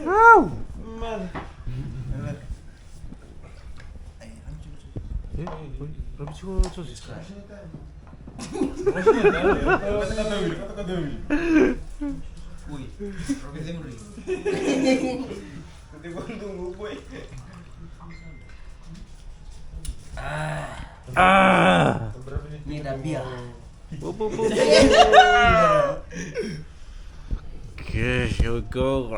Ow! Minum bir. Okay, here we go.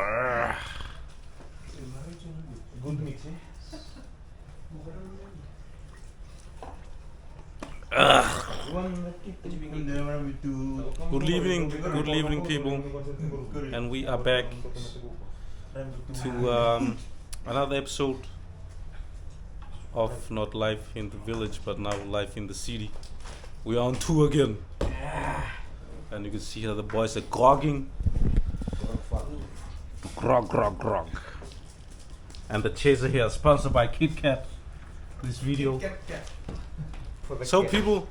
Good mix, eh? Good evening, people, and we are back to another episode of not life in the village, but now life in the city. We are on tour again, and you can see how the boys are grogging, grog. And the chaser here, sponsored by Kit Kat. This video. So people,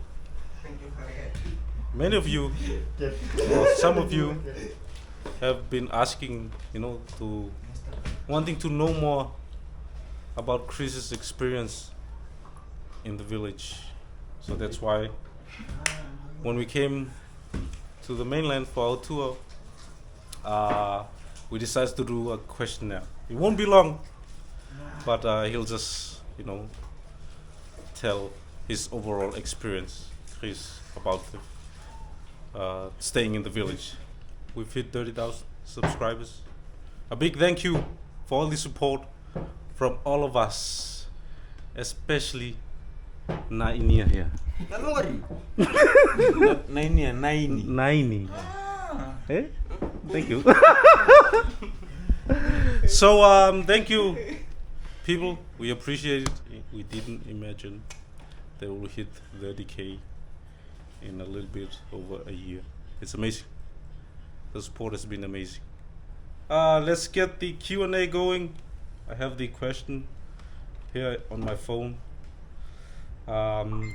many of you, or some of you, have been asking, wanting to know more about Chris's experience in the village. So that's why when we came to the mainland for our tour, we decided to do a questionnaire. It won't be long, but he'll just, tell his overall experience, Chris, about staying in the village. We've hit 30,000 subscribers. A big thank you for all the support from all of us, especially Naini here. Naini. Eh? Thank you. So thank you, people. We appreciate it. We didn't imagine that we'll hit 30K in a little bit over a year. It's amazing. The support has been amazing. Let's get the Q&A going. I have the question here on my phone.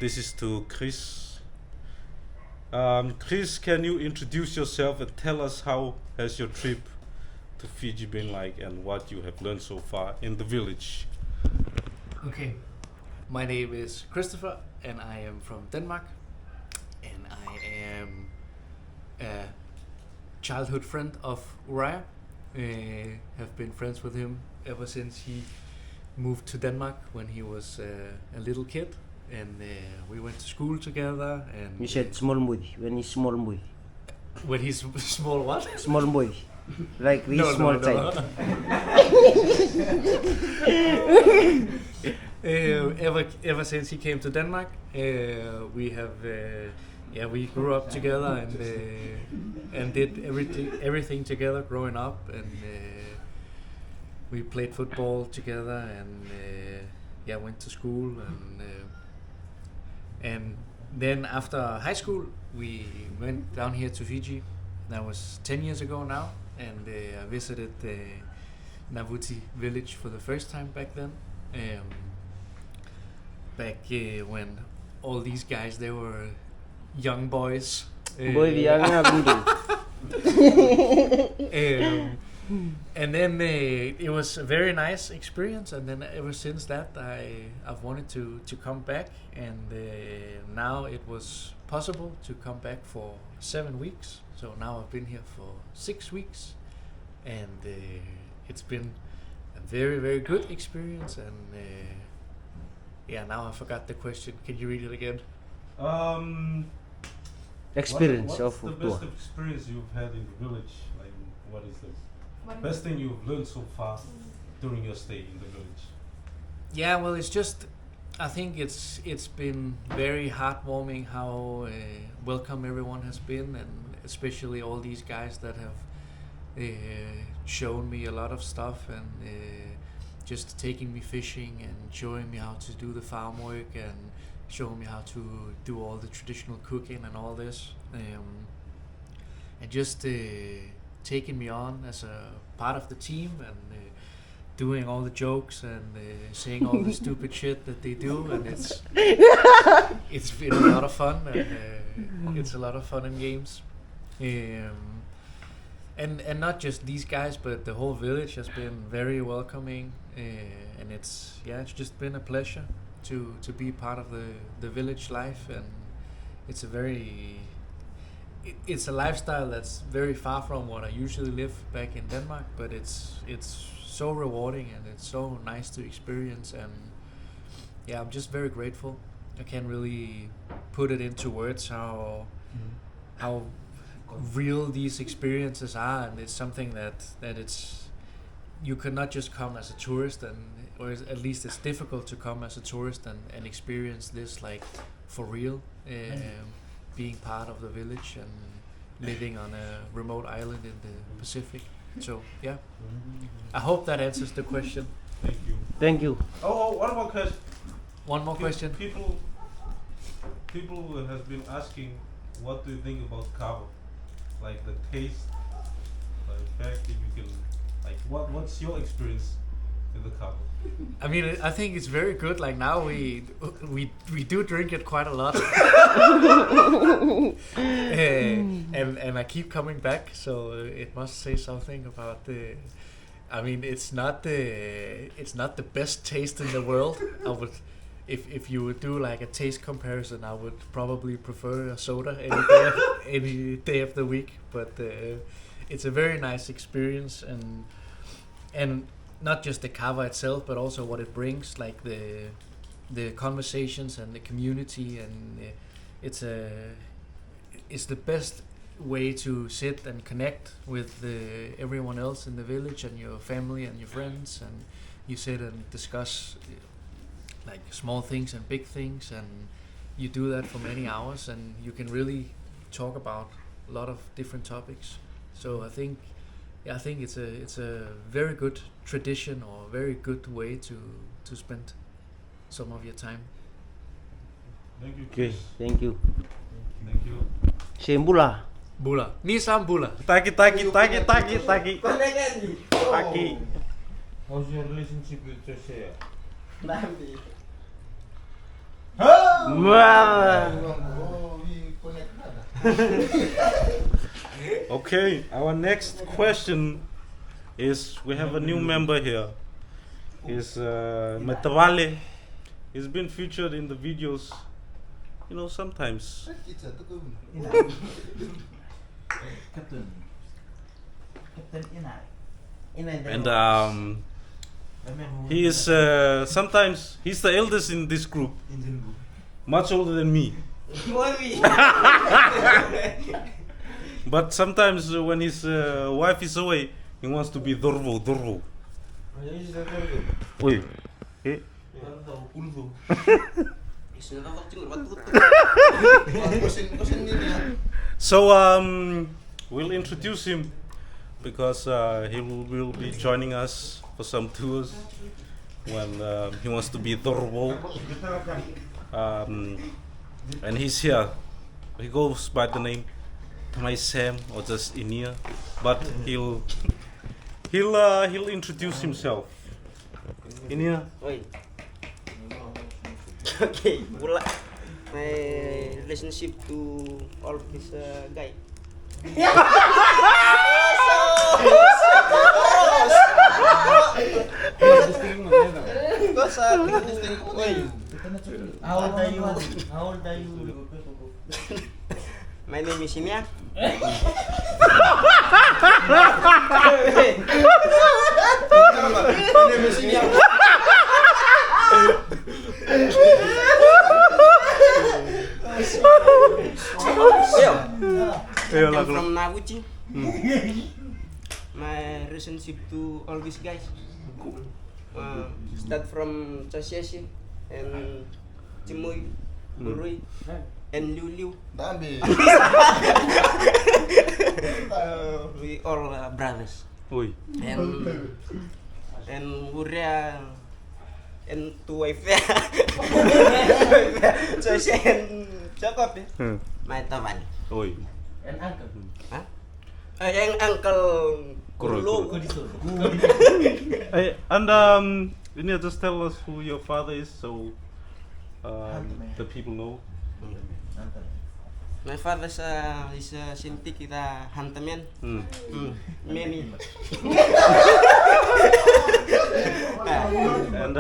This is to Chris. Chris, can you introduce yourself and tell us how has your trip to Fiji been like and what you have learned so far in the village? Okay, my name is Christopher and I am from Denmark, and I am a childhood friend of Uriah. Have been friends with him ever since he moved to Denmark when he was a little kid, and we went to school together. And You said small boy. When he's small boy. when he's small, what? Small boy. Like we small child. Ever since he came to Denmark, we have we grew up together and did everything together growing up, and we played football together, and went to school, and then after high school we went down here to Fiji. That was 10 years ago now, and I visited the Navuti village for the first time back then. Back when all these guys, they were young boys. Boy, the young and then it was a very nice experience, and then ever since that I've wanted to come back, and now it was possible to come back for 7 weeks. So now I've been here for 6 weeks, and it's been a very, very good experience. And now I forgot the question. Can you read it again? experience what's of the best experience you've had in the village? Like, what is the best thing you've learned so far during your stay in the village? Yeah, well, it's just, I think it's been very heartwarming how welcome everyone has been, and especially all these guys that have shown me a lot of stuff, and just taking me fishing and showing me how to do the farm work, and showing me how to do all the traditional cooking and all this, and just taking me on as a part of the team, and doing all the jokes and saying all the stupid shit that they do, and it's been a lot of fun, and it's a lot of fun and games. and not just these guys, but the whole village has been very welcoming, and it's just been a pleasure to be part of the village life, and it's a very it's a lifestyle that's very far from what I usually live back in Denmark, but it's so rewarding and it's so nice to experience, and I'm just very grateful. I can't really put it into words how real these experiences are, and it's something that it's you cannot just come as a tourist, or at least it's difficult to come as a tourist and experience this like for real, being part of the village and living on a remote island in the Pacific. So I hope that answers the question. Thank you. Thank you. Oh, one more question. One more question. People has been asking, what do you think about Kava? Like the taste, the fact that you can, like, what's your experience with the Kava? I mean, I think it's very good. Like now we do drink it quite a lot, and I keep coming back. So it must say something about the. I mean, it's not the best taste in the world. I would, if you would do like a taste comparison, I would probably prefer a soda any day of the week. But it's a very nice experience, and not just the kava itself, but also what it brings, like the conversations and the community, and it's the best way to sit and connect with everyone else in the village and your family and your friends, and you sit and discuss like small things and big things, and you do that for many hours, and you can really talk about a lot of different topics. So I think it's a very good tradition, or a very good way to spend some of your time. Thank you. Okay, Chris. thank you. Thank you. Sembula. Bula. Nisam Bula. Taki. Taki. Taki. How's your relationship with Joshua? Nanti. Wah. Oh, we connect. Okay, our next question is, we have a new member here. He's Metavale. He's been featured in the videos, sometimes. Captain Inai. And he is sometimes he's the eldest in this group, much older than me. But sometimes when his wife is away, he wants to be Dorvo. Oi. Eh? So we'll introduce him, because he will be joining us for some tours when he wants to be Dorvo. And he's here. He goes by the name Tamai Sam, or just Inia, but he'll introduce himself. Inia. Oi. Okay, Bula. My relationship to all this guy. How old are you? My name is Inia. I'm from Navuti. My relationship to all these guys start from Chasesi and Chimoy, Burui, and Liu. We all brothers. Oi. And Wuria and two wife. Chasesi and Jacob. My taman. Oi. And uncle. Huh? Yang uncle Kurlo. And Inia, just tell us who your father is, so the people know. My father's is Sintik kita hunterman. Many. And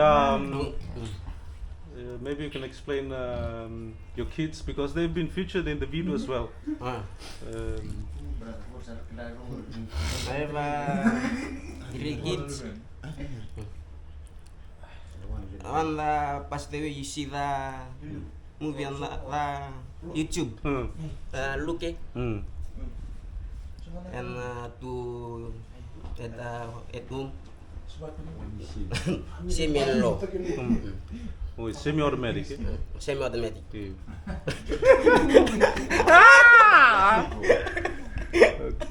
maybe you can explain your kids because they've been featured in the video as well. I have 3 kids. On the past day you see the movie on the YouTube, look and to at home semi-low, Oh, it's semi-automatic. Eh? semi-automatic. Okay.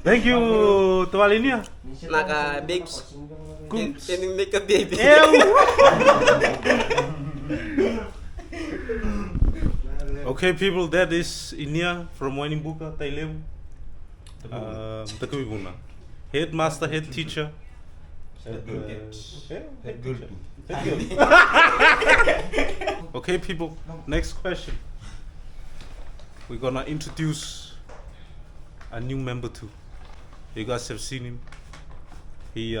Thank you, Tualinia. Naka babes, can you make a baby? Okay, people, that is Inia from Wainimbuka, Tailem. Takawibuna. Headmaster, head teacher. Head girl. Head girl. Okay, people, next question. We're gonna introduce a new member too. You guys have seen him. He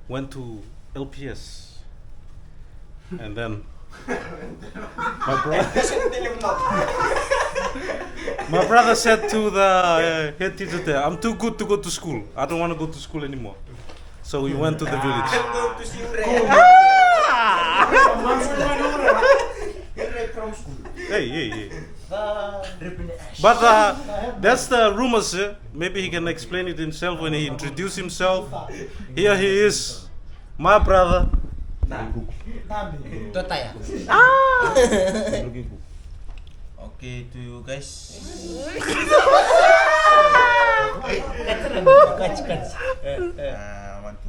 went to LPS and then my brother said to the head teacher there, I'm too good to go to school. I don't want to go to school anymore. So he went to the village. Hey. But that's the rumors. Maybe he can explain it himself when he introduced himself. Here he is, my brother. Okay to you guys. I want to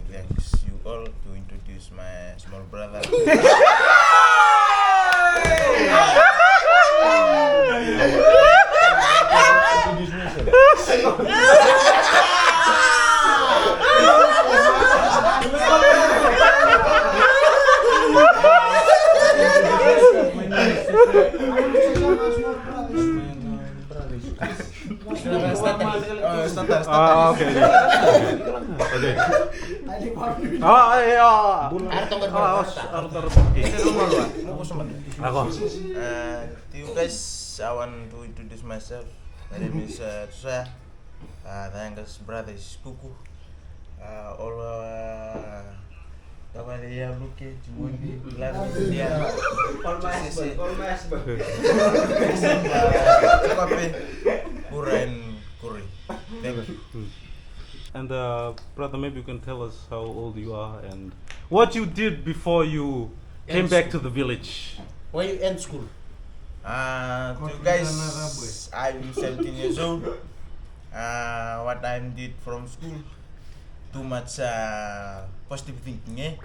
thanks you all to introduce my small brother. Okay. To you guys, I want to introduce myself. My name is Tusa. The youngest brother is Kuku. All Kawalia Luke, Jumundi, Lasia, Pura and Kuri. Thank you. And brother, maybe you can tell us how old you are and what you did before you came back to the village. Why you end school? To you guys, I'm 17 years old. What I did from school, too much positive thinking, eh?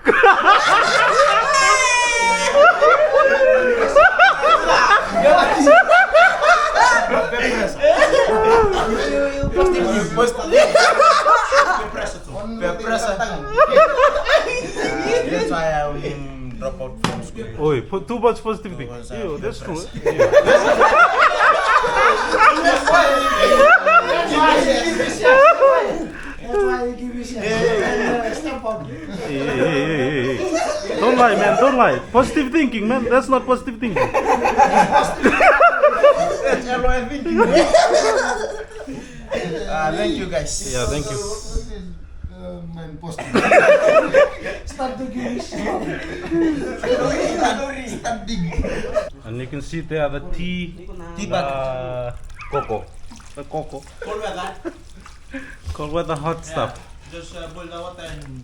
That's why I drop out from school. Oi, put too much positivity. Ew, that's true. Hey. Don't lie, man. Don't lie. Positive thinking, man. That's not positive thinking. That's LOL thinking. Thank you guys. Yeah, thank you. And you can see there the tea bag. Cocoa. The cocoa. Cold weather hot stuff. Just boil the water and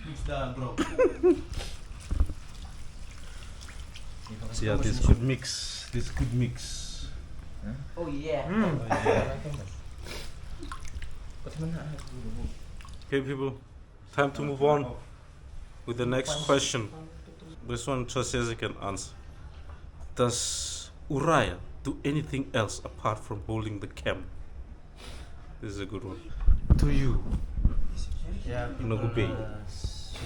mix the broth. Yeah, this good mix. Oh yeah. Okay, people, time to move on with the next question. This one Chosese can answer. Does Uraya do anything else apart from holding the camp? This is a good one. To you, Yeah. Nogubei. So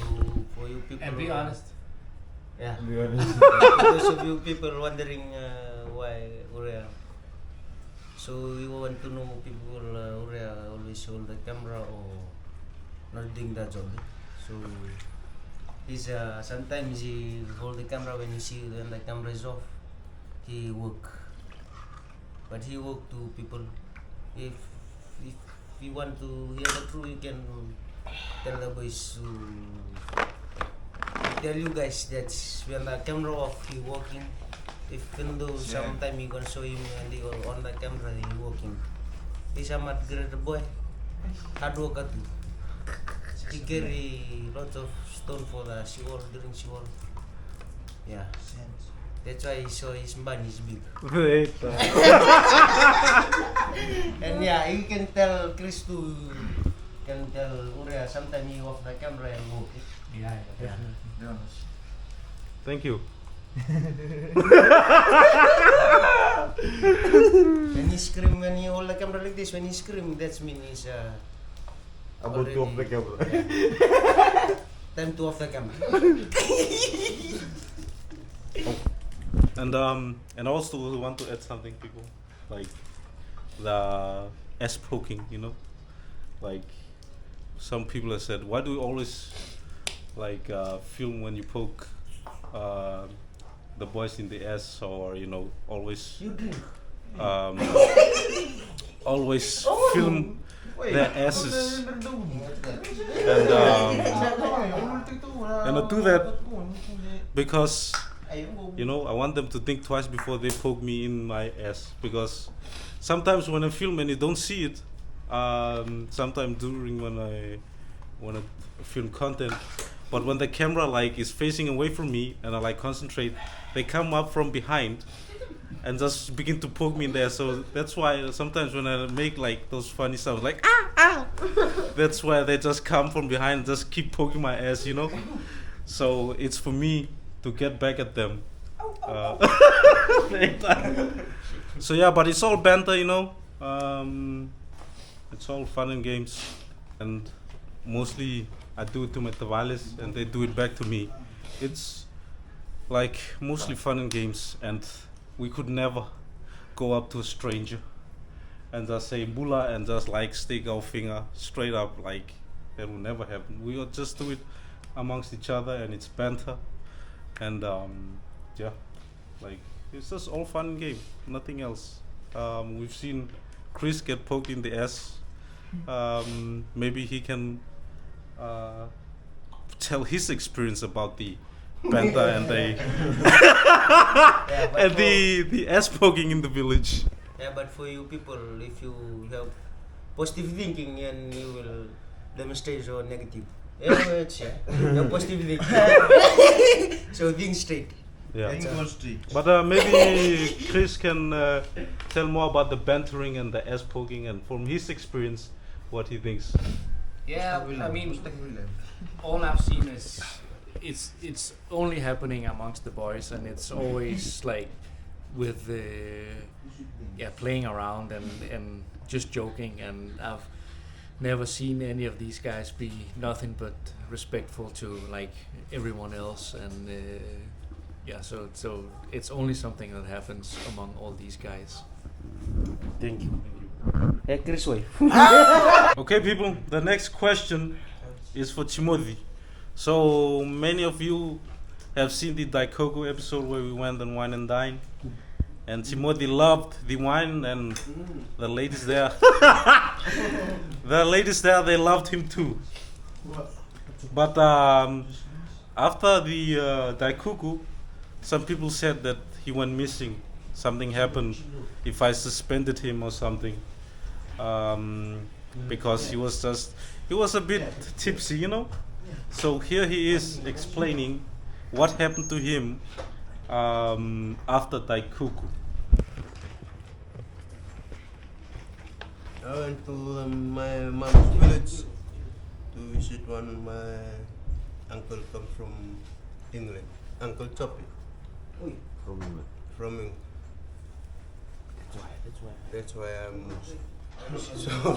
for you people. And be honest. Yeah. Those of you people wondering why why Urea. So you want to know people Urea always hold the camera or not doing that job. So he's sometimes he hold the camera when you see when the camera is off. He work, but he work to people. If you want to hear the truth, you can tell the boys to tell you guys that when the camera off, he working. Even though sometime you gonna show him and he on the camera, he working. He's a mad great boy, hard worker too. He carry lots of stone for the Shiwol during Shiwol. Yeah. That's why he saw his man is big. And yeah, you can tell Chris to can tell Urea sometimes he off the camera and walk. Yeah, Thank you. When he scream, when he hold the camera like this, when he scream, that's mean he's About to off the camera. time to off the camera. And also we want to add something, people, like the ass poking, you know, like some people have said, why do you always like film when you poke the boys in the ass, or you know, always always film their asses, and I do that because, you know, I want them to think twice before they poke me in my ass, because sometimes when I film and you don't see it, sometimes during when I film content, but when the camera like is facing away from me and I like concentrate, they come up from behind and just begin to poke me in there. So that's why sometimes when I make like those funny sounds like that's why they just come from behind and just keep poking my ass, you know. So it's for me to get back at them. So yeah, but it's all banter, you know. It's all fun and games, and mostly I do it to my tavales and they do it back to me. It's like mostly fun and games, and we could never go up to a stranger and just say bula and just like stick our finger straight up. Like that will never happen. We will just do it amongst each other, and it's banter, and yeah, like it's just all fun and game, nothing else. We've seen Chris get poked in the ass. Maybe he can tell his experience about the banter and the and the ass poking in the village. Yeah, but for you people, if you have positive thinking, and you will demonstrate your negative. Your positive thinking. So think straight. Yeah. But maybe Chris can tell more about the bantering and the ass poking, and from his experience, what he thinks. Yeah, I mean, all I've seen is it's only happening amongst the boys, and it's always like with playing around and just joking, and I've never seen any of these guys be nothing but respectful to like everyone else, and so it's only something that happens among all these guys. Thank you. Hey, Chris, wait. Okay, people, the next question is for Timothy. So many of you have seen the Daikoku episode where we went and wine and dine, and Timothy loved the wine, and the ladies there they loved him too. But after the Daikoku, some people said that he went missing. Something happened if I suspended him or something, because he was a bit tipsy, you know. So here he is explaining what happened to him after Daikoku. I went to my mom's village to visit one of my uncle comes from England, Uncle Choppy. From England. From England. That's why I'm so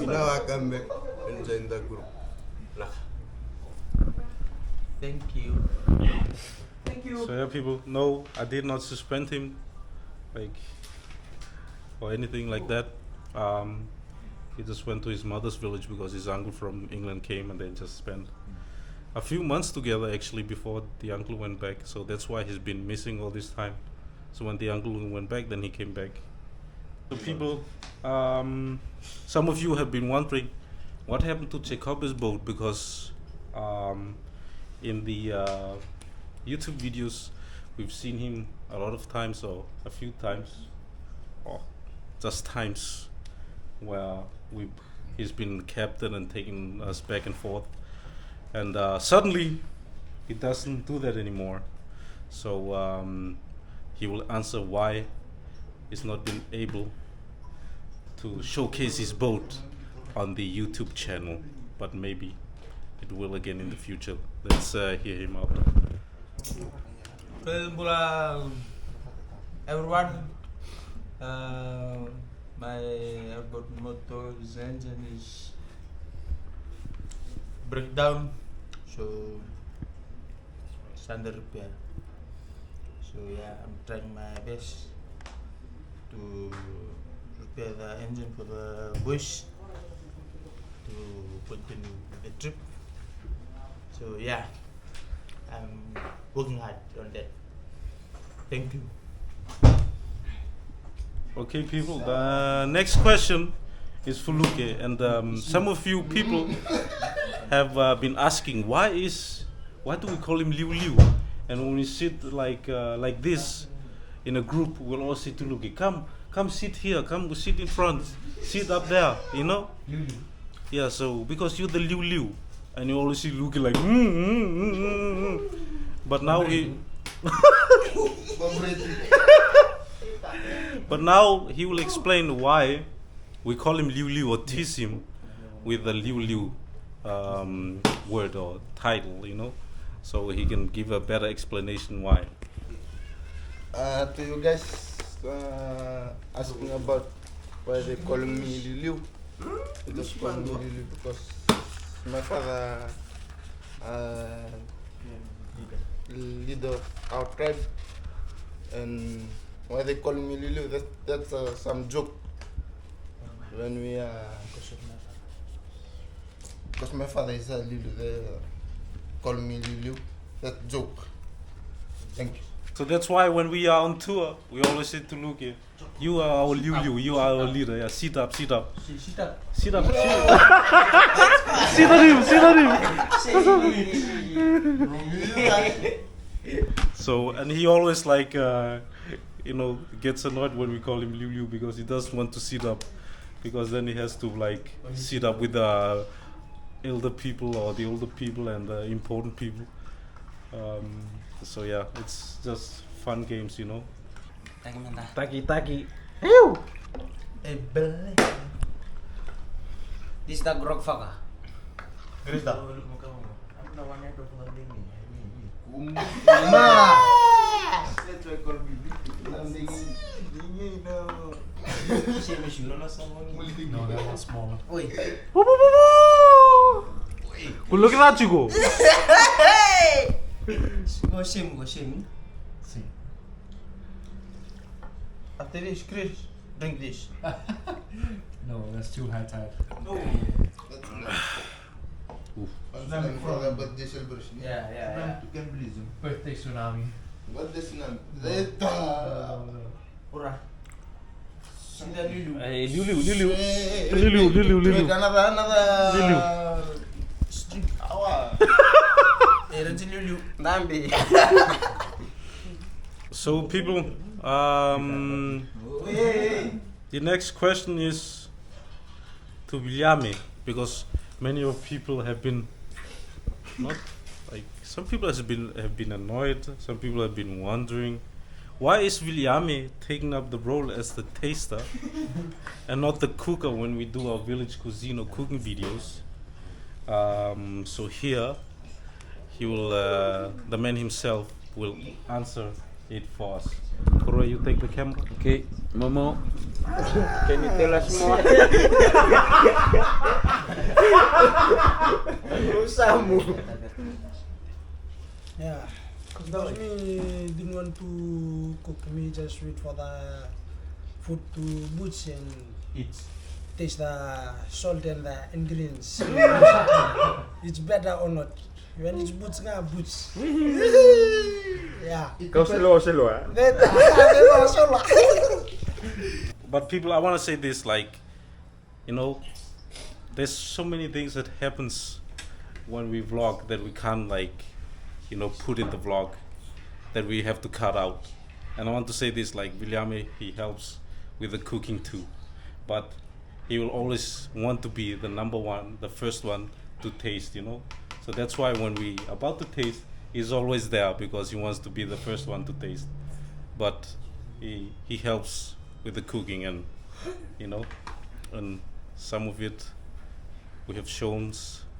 now I come back and join the group. Nah. Thank you. So yeah, people, no, I did not suspend him, like, or anything like that. He just went to his mother's village because his uncle from England came, and they just spent a few months together actually before the uncle went back. So that's why he's been missing all this time. So when the uncle went back, then he came back. So people, some of you have been wondering what happened to Jacob's boat, because in the YouTube videos we've seen him a lot of times, or a few times, or just times where he's been captain and taking us back and forth, and suddenly he doesn't do that anymore. So he will answer why he's not been able to showcase his boat on the YouTube channel, but maybe it will again in the future. Let's hear him out. Well, everyone, my airboat motor's engine is breakdown, so it's under repair. So yeah, I'm trying my best to repair the engine for the bush to continue the trip. So yeah, I'm working hard on that. Thank you. Okay, people. The next question is for Luke, and some of you people have been asking why do we call him Liu Liu? And when we sit like this in a group, we'll all say to Luke, come sit here, come sit in front, sit up there, you know? Liu Liu. Yeah, so because you're the Liu Liu, and you always see Luke like, but now but now he will explain why we call him Liu Liu, or tease him with the Liu Liu word or title, you know, so he can give a better explanation why. To you guys asking about why they call me Liu Liu, they just call me Liu Liu because my father leader of our tribe, and why they call me Liu Liu, that's some joke when we because my father is a Liu Liu, they call me Liu Liu, that joke. Thank you. So that's why when we are on tour, we always say to Luke, you are our Liu Liu, you are our leader. Yeah, sit up, sit up. Sit up. Sit up. Sit on him. So, and he always like, gets annoyed when we call him Liu Liu because he doesn't want to sit up, because then he has to like sit up with the elder people or the older people and the important people. So yeah, it's just fun games, you know. Taki. This is the grog faka. Grita. No, that one's smaller. Oi. Look at that, you go. Go sim. See. After this, Chris, drink this. No, that's too high tide. Tsunami for the birthday celebration. Yeah. You can please. Birthday tsunami. Birthday tsunami. Ura. Hey, Liu. Wait, another. Drink. Awa. Liu. Nambi. So people, the next question is to Williame, because many of people have been not like, some people have been annoyed, some people have been wondering why is Williame taking up the role as the taster and not the cooker when we do our village cuisine or cooking videos. So here he will, the man himself will answer it for us. Kuro, you take the camera. Okay, Momo. Can you tell us more? Yeah. Because me didn't want to cook. Me just wait for the food to butch and taste the salt and the ingredients. It's better or not. When it's butch, butch. Yeah. Kau slow ah. But people, I want to say this, like, you know, there's so many things that happens when we vlog that we can't, like, you know, put in the vlog, that we have to cut out. And I want to say this, like, Williame, he helps with the cooking too, but he will always want to be the number one, the first one to taste, you know. So that's why when we about to taste, he's always there because he wants to be the first one to taste. But he helps with the cooking, and you know, and some of it we have shown,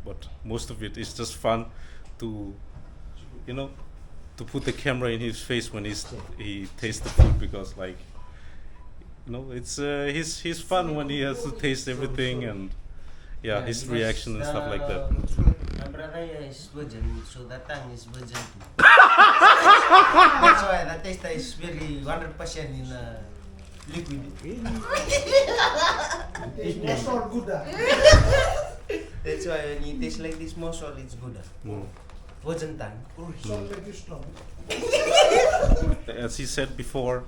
but most of it is just fun to, you know, to put the camera in his face when he tastes the food, because, like, you know, it's he's fun when he has to taste everything, and yeah, his reaction and stuff like that. My brother is virgin, so that tongue is virgin too. That's why the taste is very 100% in liquid. It's not good. That's why when you taste like this, more salt, it's good. Virgin tongue. Salt make you strong. As he said before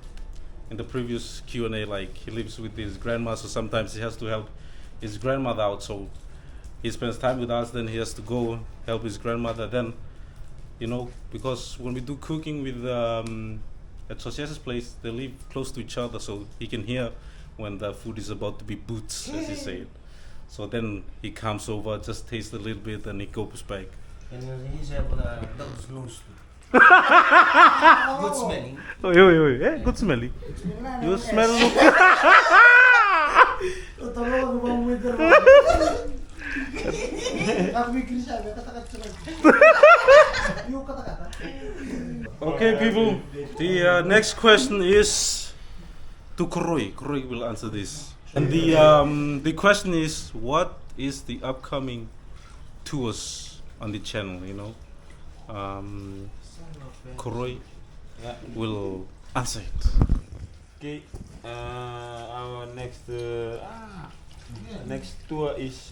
in the previous Q&A, like, he lives with his grandma, so sometimes he has to help his grandmother out, so he spends time with us, then he has to go help his grandmother. Then, you know, because when we do cooking with at Socias's place, they live close to each other, so he can hear when the food is about to be boots, as he said. So then he comes over, just tastes a little bit, and he goes back. And he's have dog's nose too. Good smelling. Good smelling. You smell. Okay, people. The next question is to Koroi. Koroi will answer this. And the question is, what is the upcoming tours on the channel? You know, Koroi will answer it. Okay, our next tour is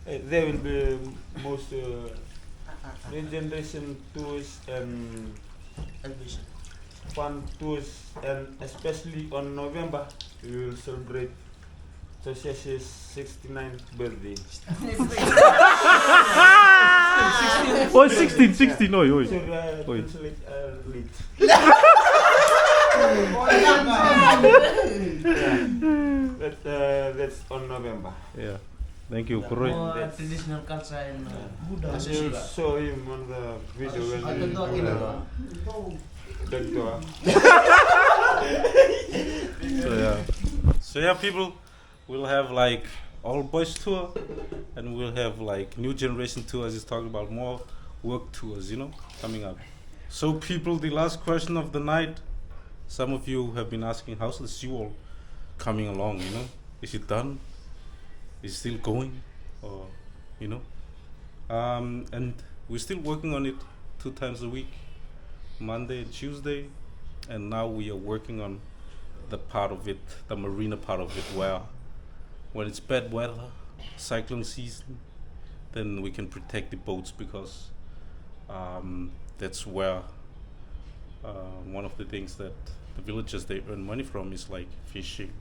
there will be most new generation tours and fun tours, and especially on November we will celebrate Socias's 69th birthday. Oh, 16, oi. So translate late. That's on November. Yeah. Thank you, Koroi. More traditional culture and I will show him on the video when we do the tour. So yeah, people, we'll have like all boys tour, and we'll have like new generation tour, as he's talking about, more work tours, you know, coming up. So people, the last question of the night. Some of you have been asking, how's the seawall coming along, you know? Is it done? Is it still going? Or, you know? And we're still working on it 2 times a week, Monday and Tuesday. And now we are working on the part of it, the marina part of it, where when it's bad weather, cyclone season, then we can protect the boats, because that's where one of the things that the villagers, they earn money from is like fishing,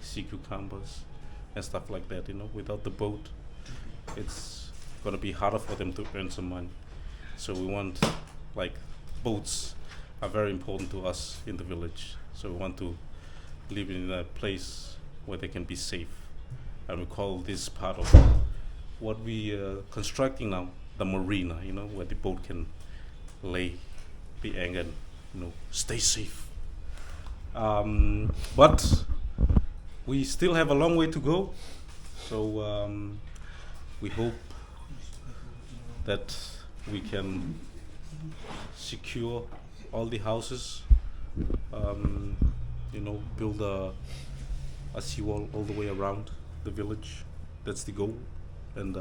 sea cucumbers and stuff like that, you know. Without the boat, it's gonna be harder for them to earn some money. So we want, like, boats are very important to us in the village, so we want to live in a place where they can be safe, and we call this part of what we are constructing now the marina, you know, where the boat can lay the anchor and, you know, stay safe. But we still have a long way to go, so we hope that we can secure all the houses, you know, build a seawall all the way around the village. That's the goal. And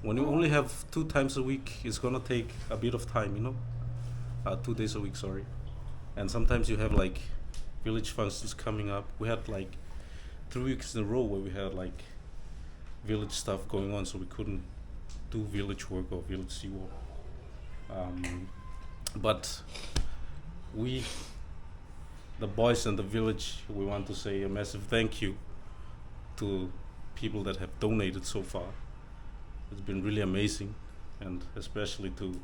when you only have 2 times a week, it's gonna take a bit of time, you know. 2 days a week, sorry. And sometimes you have like village functions coming up. We had like 3 weeks in a row where we had like village stuff going on, so we couldn't do village work or village seawall. But we, the boys in the village, we want to say a massive thank you to people that have donated so far. It's been really amazing, and especially to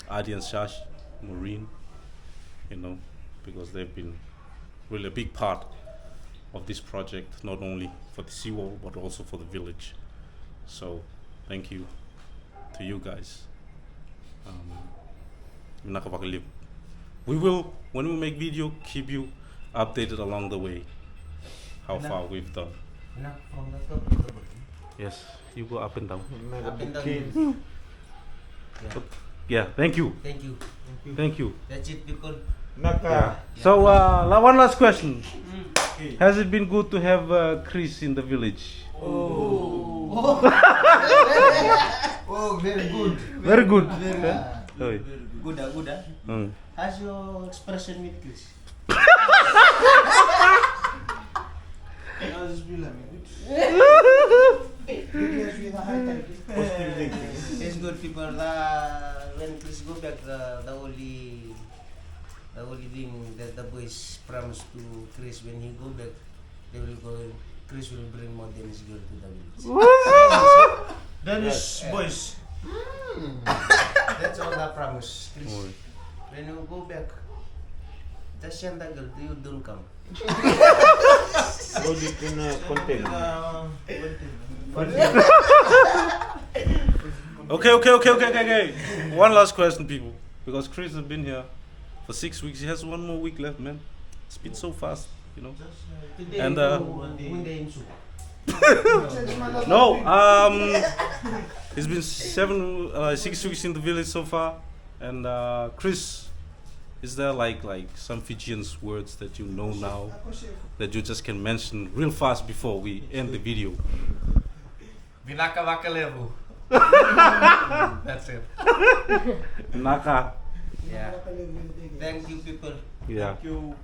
Adi and Shash, Maureen, you know, because they've been really a big part of this project, not only for the seawall but also for the village. So thank you to you guys. We will, when we make video, keep you updated along the way how far we've done. Now from the top to the bottom. Yes, you go up and down. Up and down. Yeah. Yeah, thank you. Thank you. Thank you. That's it, people. Yeah. So, one last question. Has it been good to have Chris in the village? Oh, very good. Very good. Very Yeah? good. Good, good. Mm. How's your expression with Chris? It's good, people. When Chris go back, the only thing that the boys promised to Chris when he go back, they will go. Chris will bring more Danish girl to the village. Danish boys. That's all the promise, Chris. Oh. When you go back, just send the girl. You don't come. Hold it in a container. Okay. One last question, people. Because Chris has been here for 6 weeks. He has 1 more week left, man. It's been so fast, you know. And no, he's been 6 weeks in the village so far. And Chris, is there like some Fijian words that you know now that you just can mention real fast before we end the video? Vinaka Vakalevu. That's it. Naka. Yeah. Thank you, people. Yeah. Thank you.